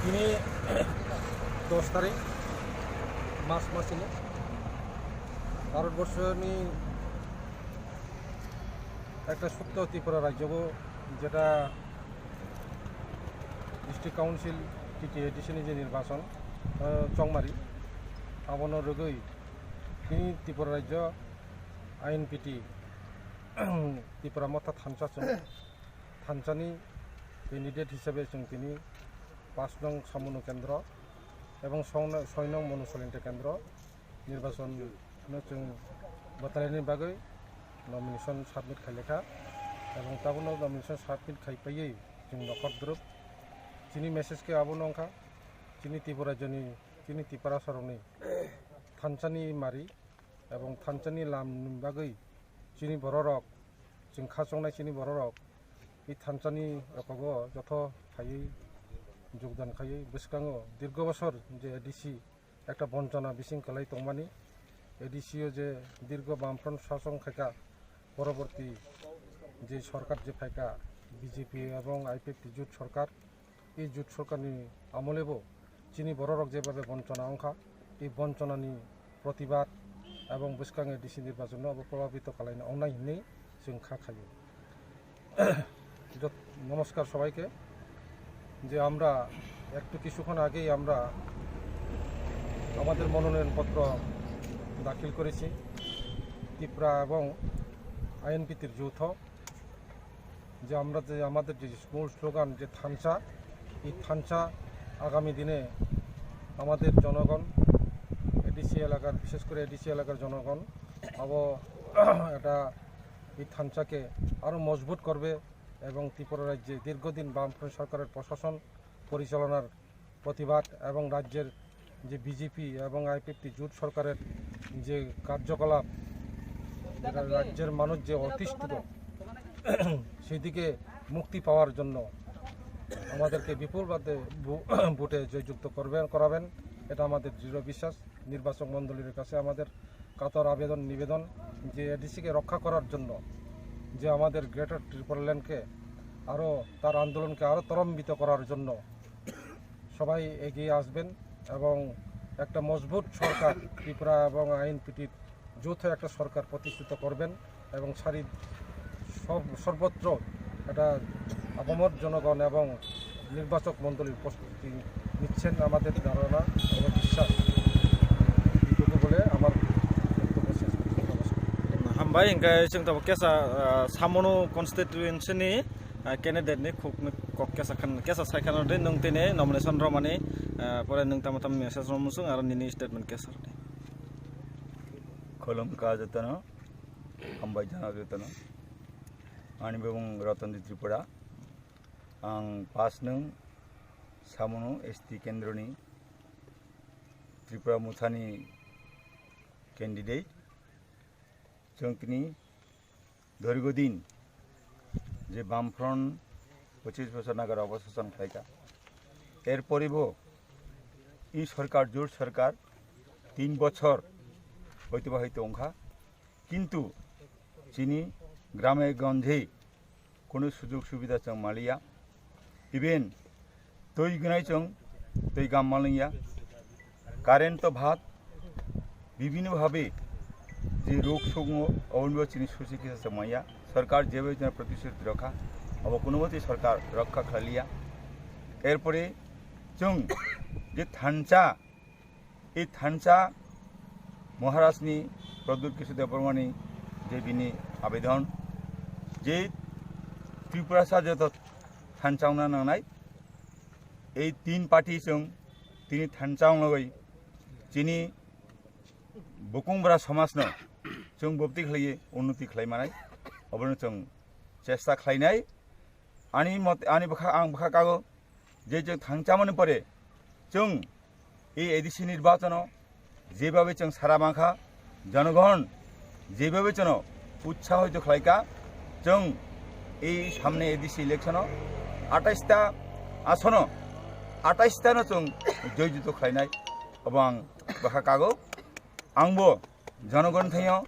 दिनै 10 तारिख मार्च मासनि ভারতবর্ষनि একটা ছোট্ট ত্রিপুরা রাজ্যকে যেটা ডিস্ট্রিক্ট কাউন্সিল টিটিএডিসিनि যে নির্বাচন চংমারি আবনো রগৈ তিনি ত্রিপুরা রাজ্য আইএনপিটি ত্রিপুরা মথা থানচাनि कैंडिडेट हिसाबै जों दिनै 5 नং सामुनु केन्द्र এবং 6 नং मनुसलिन्टे केन्द्र निर्वाचन जों बातायनायनि बागै नमिनेशन साबमिट खालायखा এবং ताबनो नमिनेशन साबमिट खायफायै जों नखर ग्रुप जिनि मेसेजके आबनो अंखा जिनि त्रिपुरा राज्यनि जिनि त्रिपुरा सरनि थानसानि मारि এবং थानसानि लाम बागै जिनि बर' रक जों खासंनाय जिनि बर' रक এই থানচানি রকগো যত খাই যোগদান খাই বেসকাঙো দীর্ঘ বছর যে এডিসি একটা বঞ্চনা বিশৃঙ্খলাই তংমানি এডিসিও যে দীর্ঘ বামফ্রন্ট শাসন খাইকা পরবর্তী যে সরকার যে ফাইকা বিজেপি এবং আইপিএফটি জোট সরকার এই জোট সরকারনি আমলেবো চিনি বড় রক যেভাবে বঞ্চনা অংখা এই বঞ্চনানি প্রতিবাদ এবং বেসকাং এডিসি নির্বাচন প্রভাবিত খালাইনো অনাই হিনেই जों খাখাयो। নমস্কার সবাইকে। যে আমরা একটু কিছুক্ষণ আগেই আমরা আমাদের মনোনয়নপত্র দাখিল করেছি ত্রিপুরা এবং আইএনপিটির যৌথ যে আমরা যে আমাদের যে মূল স্লোগান যে থানচা এই থানচা আগামী দিনে আমাদের জনগণ এডিসি এলাকার বিশেষ করে এডিসি এলাকার জনগণ এটা এই থানচাকে আরও মজবুত করবে এবং ত্রিপুরা রাজ্যে দীর্ঘদিন বামফ্রন্ট সরকারের প্রশাসন পরিচালনার প্রতিবাদ এবং রাজ্যের যে বিজেপি এবং আইপিএফটি জোট সরকারের যে কার্যকলাপ রাজ্যের মানুষ যে অতিষ্ঠিত সেদিকে মুক্তি পাওয়ার জন্য আমাদেরকে বিপুল ভোটে জয়যুক্ত করাবেন এটা আমাদের দৃঢ় বিশ্বাস। নির্বাচক মণ্ডলীর কাছে আমাদের কাতর আবেদন নিবেদন যে এডিসিকে রক্ষা করার জন্য যে আমাদের গ্রেটার ত্রিপুরাল্যান্ডকে আরও তার আন্দোলনকে আরও ত্বরান্বিত করার জন্য সবাই এগিয়ে আসবেন এবং একটা মজবুত সরকার ত্রিপুরা এবং আইএনপিটির যৌথ একটা সরকার প্রতিষ্ঠিত করবেন এবং সর্বত্র একটা আপামর জনগণ এবং নির্বাচক মণ্ডলীর প্রস্তুতি নিচ্ছেন আমাদের ধারণা এবং বিশ্বাস এইটুকু বলে আমার বক্তব্য শেষ করছি। हामबाय ओंखाय जों दाबो केसा सामनु कन्स्टिट्युएन्सिनि केन्डिडेटनि केसा सायखानदे नों दिनै नमिनेशन रमानि परे नों तामताम मेसेज रमसुं आरो निनि स्टेटमेन्ट केसा खोलमका जतन हामबाय जाना जतन आनि बेबुं रतन त्रिपुरा आं 5 नं सामनु एसटी केन्द्रनि त्रिपुरा मुथानि कैंडिडेट जों तिनि दीर्घदिन जे बामफ्रन्ट 25 बছর नागार अबशासन खायका एरपरेबो इ सरकार जोट सरकार 3 বছর অতিবাহিত अंखा किन्तु चिनी ग्रामे गंधे कोनो सुजुग सुविधा जों मालिया इवेन दै गनाय जों दै गाम मालिया कारेन्ट तो भात विभिन्न भावे जे रोग सोग अवनबो चिनी सुची किसा समाया सरकार जेबे जन प्रतिश्रुति रखा अब कोनो मते सरकार रक्षा खालिया एरपरे जों जे थानचा ए थानचा महाराष्ट्रनि प्रद्युत किशोर देबबर्मानि जे बिनि आवेदन जे त्रिपुरा साजत थानचावना नांनाय ए 3 पार्टी जों तिनि थानचावनगै जिनि बुकुंब्रा समाजनो जों बब्ति खालायो उन्नति खालायमानाय अबनो जों चेष्टा खालायनाय आनि बखा आं बखा कागो जे जों थांचामोन परे जों ए एडिसि निर्वाचन जेभावे जों सारा माखा जनगण जेभावे जन उत्साहित खालायका जों ए सामने एडिसि इलेक्शन 28टा आसन 28टानो जों जयजुत खालायनाय अब आं बखा कागो आंबो जनगण थायो